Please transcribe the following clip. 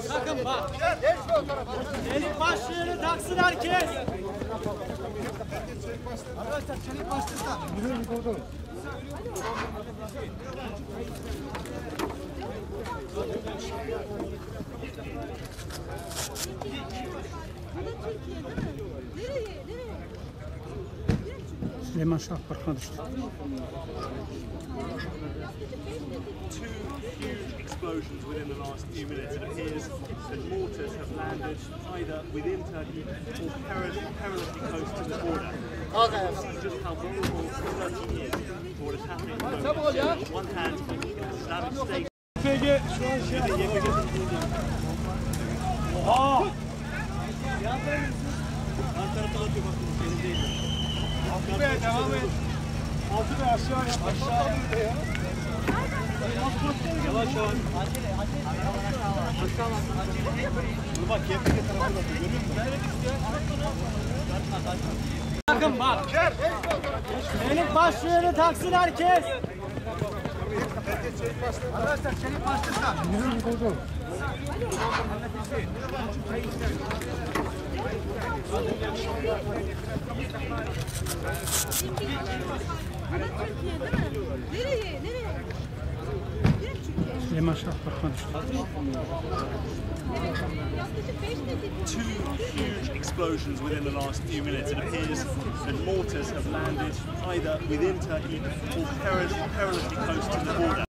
Sakın bak. Çelik başlığını taksın herkes. Arkadaşlar çelik başlıkta. Süleyman Şah Parkı'na düştü. Explosions within the last few minutes. It appears that mortars have landed either within Turkey or perilously close to the border. See just how vulnerable Turkey is for what is happening at the moment. On one hand, Islamic State. Peki şu an şey Oha! Altı be devam et. Altı be aşağı yap. Aşağı ya. Yavaş yavaş. Dur bak kepçe tarafına bak görüyor musun? Bakın bak. Çelik başlığını taksın herkes. Arkadaşlar çelik başlıkta. Süleyman Şah Parkı'na düştü. Two huge explosions within the last few minutes. It appears that mortars have landed either within Turkey or perilously close to the border.